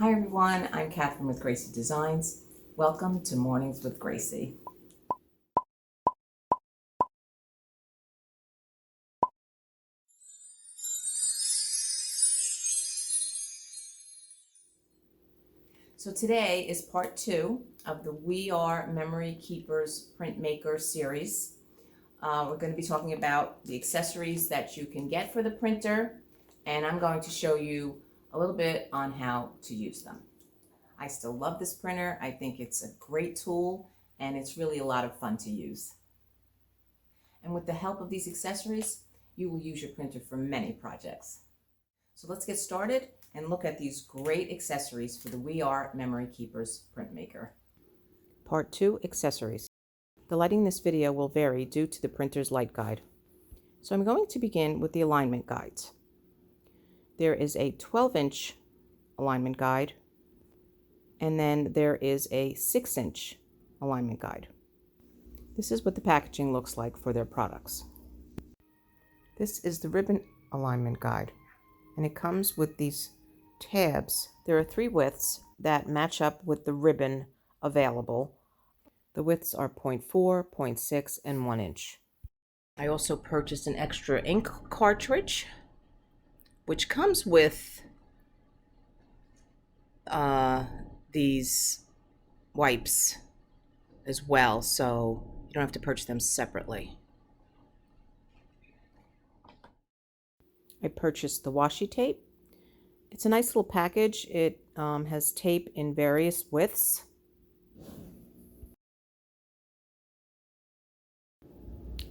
Hi everyone, I'm Catherine with GraCee Designs. Welcome to Mornings with GraCee. So today is part 2 of the We Are Memory Keepers Printmaker series. We're going to be talking about the accessories that you can get for the printer, and I'm going to show you a little bit on how to use them. I still love this printer. I think it's a great tool and it's really a lot of fun to use. And with the help of these accessories, you will use your printer for many projects. So let's get started and look at these great accessories for the We Are Memory Keepers Printmaker. Part 2, Accessories. The lighting in this video will vary due to the printer's light guide. So I'm going to begin with the alignment guides. There is a 12-inch alignment guide, and then there is a 6-inch alignment guide. This is what the packaging looks like for their products. This is the ribbon alignment guide, and it comes with these tabs. There are 3 widths that match up with the ribbon available. The widths are 0.4, 0.6, and 1 inch. I also purchased an extra ink cartridge, which comes with these wipes as well, so you don't have to purchase them separately. I purchased the washi tape. It's a nice little package. It has tape in various widths.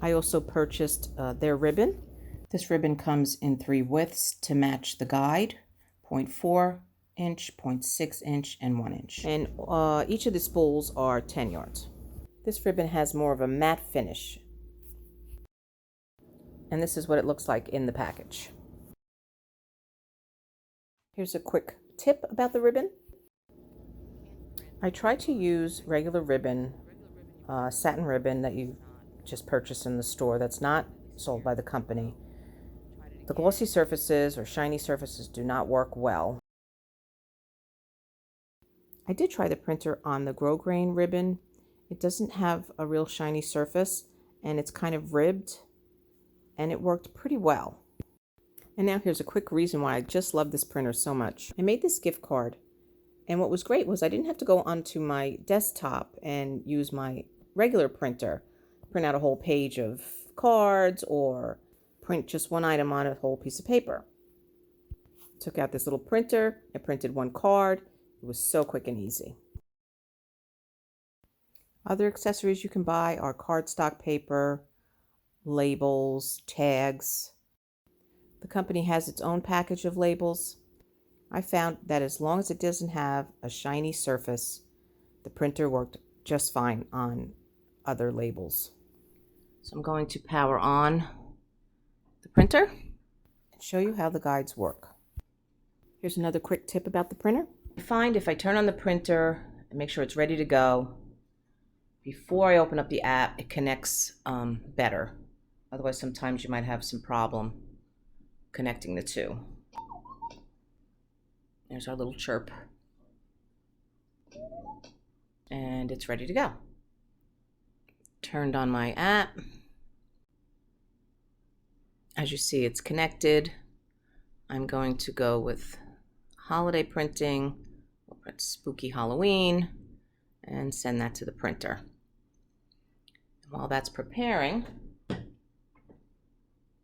I also purchased their ribbon. This ribbon comes in 3 widths to match the guide: 0.4 inch, 0.6 inch, and 1 inch. And each of the spools are 10 yards. This ribbon has more of a matte finish. And this is what it looks like in the package. Here's a quick tip about the ribbon. I try to use regular ribbon, satin ribbon that you just purchase in the store that's not sold by the company. The glossy surfaces or shiny surfaces do not work well. I did try the printer on the grosgrain ribbon. It doesn't have a real shiny surface and it's kind of ribbed, and it worked pretty well. And now here's a quick reason why I just love this printer so much. I made this gift card, and what was great was I didn't have to go onto my desktop and use my regular printer, print out a whole page of cards or print just one item on a whole piece of paper. Took out this little printer, I printed 1 card. It was so quick and easy. Other accessories you can buy are cardstock paper, labels, tags. The company has its own package of labels. I found that as long as it doesn't have a shiny surface, the printer worked just fine on other labels. So I'm going to power on the printer and show you how the guides work. Here's another quick tip about the printer. I find if I turn on the printer and make sure it's ready to go, before I open up the app, it connects better. Otherwise, sometimes you might have some problem connecting the two. There's our little chirp. And it's ready to go. Turned on my app. As you see, it's connected. I'm going to go with holiday printing. We'll print Spooky Halloween and send that to the printer. And while that's preparing,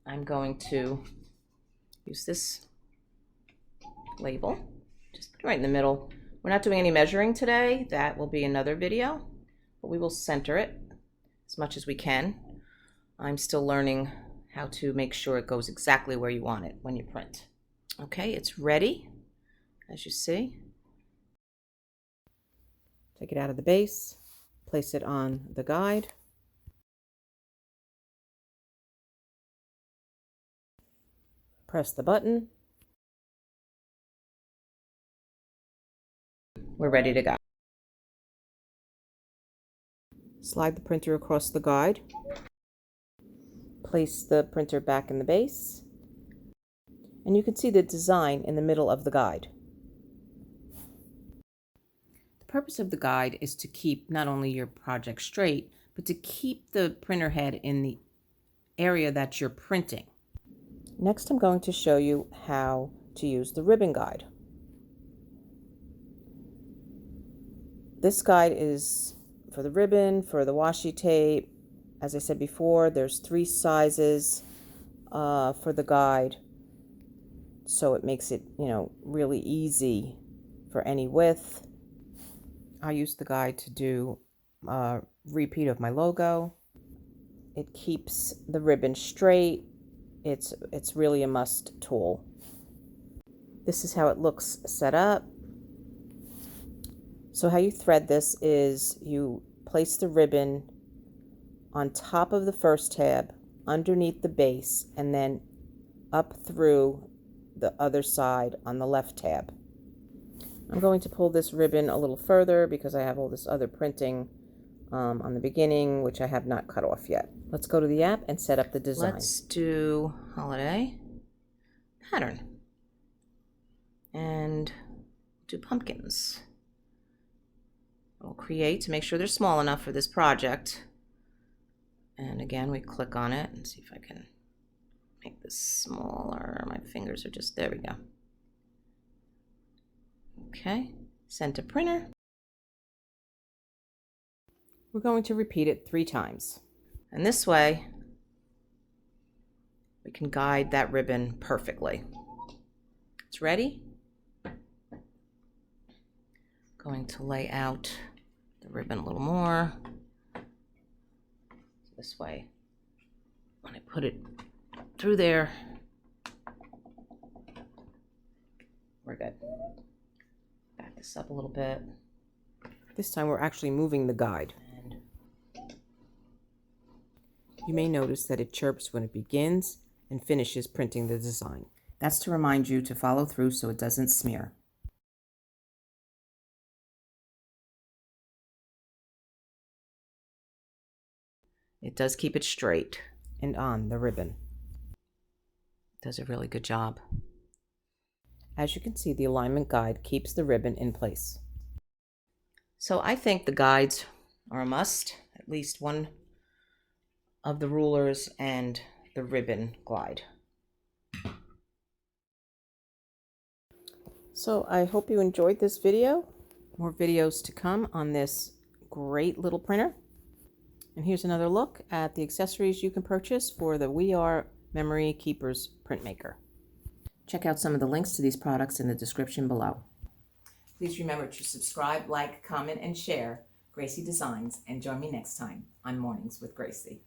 I'm going to use this label, just put it right in the middle. We're not doing any measuring today. That will be another video, but we will center it as much as we can. I'm still learning how to make sure it goes exactly where you want it when you print. Okay, it's ready, as you see. Take it out of the base, place it on the guide. Press the button. We're ready to go. Slide the printer across the guide. Place the printer back in the base. And you can see the design in the middle of the guide. purpose of the guide is to keep not only your project straight, but to keep the printer head in the area that you're printing. Next, I'm going to show you how to use the ribbon guide. This guide is for the ribbon, for the washi tape. As I said before, there's 3 sizes for the guide, so it makes it, really easy for any width. I use the guide to do a repeat of my logo. It keeps the ribbon straight. It's really a must tool. This is how it looks set up. So how you thread this is you place the ribbon on top of the first tab, underneath the base, and then up through the other side on the left tab. I'm going to pull this ribbon a little further because I have all this other printing on the beginning, which I have not cut off yet. Let's go to the app and set up the design. Let's do holiday pattern and do pumpkins. We'll create to make sure they're small enough for this project. And again, we click on it and see if I can make this smaller. My fingers are just, there we go. Okay, send to printer. We're going to repeat it 3 times. And this way, we can guide that ribbon perfectly. It's ready. Going to lay out the ribbon a little more. This way, when I put it through there, we're good. Back this up a little bit. This time we're actually moving the guide. And you may notice that it chirps when it begins and finishes printing the design. That's to remind you to follow through so it doesn't smear. It does keep it straight and on the ribbon. It does a really good job. As you can see, the alignment guide keeps the ribbon in place. So I think the guides are a must, at least one of the rulers and the ribbon guide. So I hope you enjoyed this video. More videos to come on this great little printer. And here's another look at the accessories you can purchase for the We Are Memory Keepers Printmaker. Check out some of the links to these products in the description below. Please remember to subscribe, like, comment, and share GraCee Designs, and join me next time on Mornings with GraCee.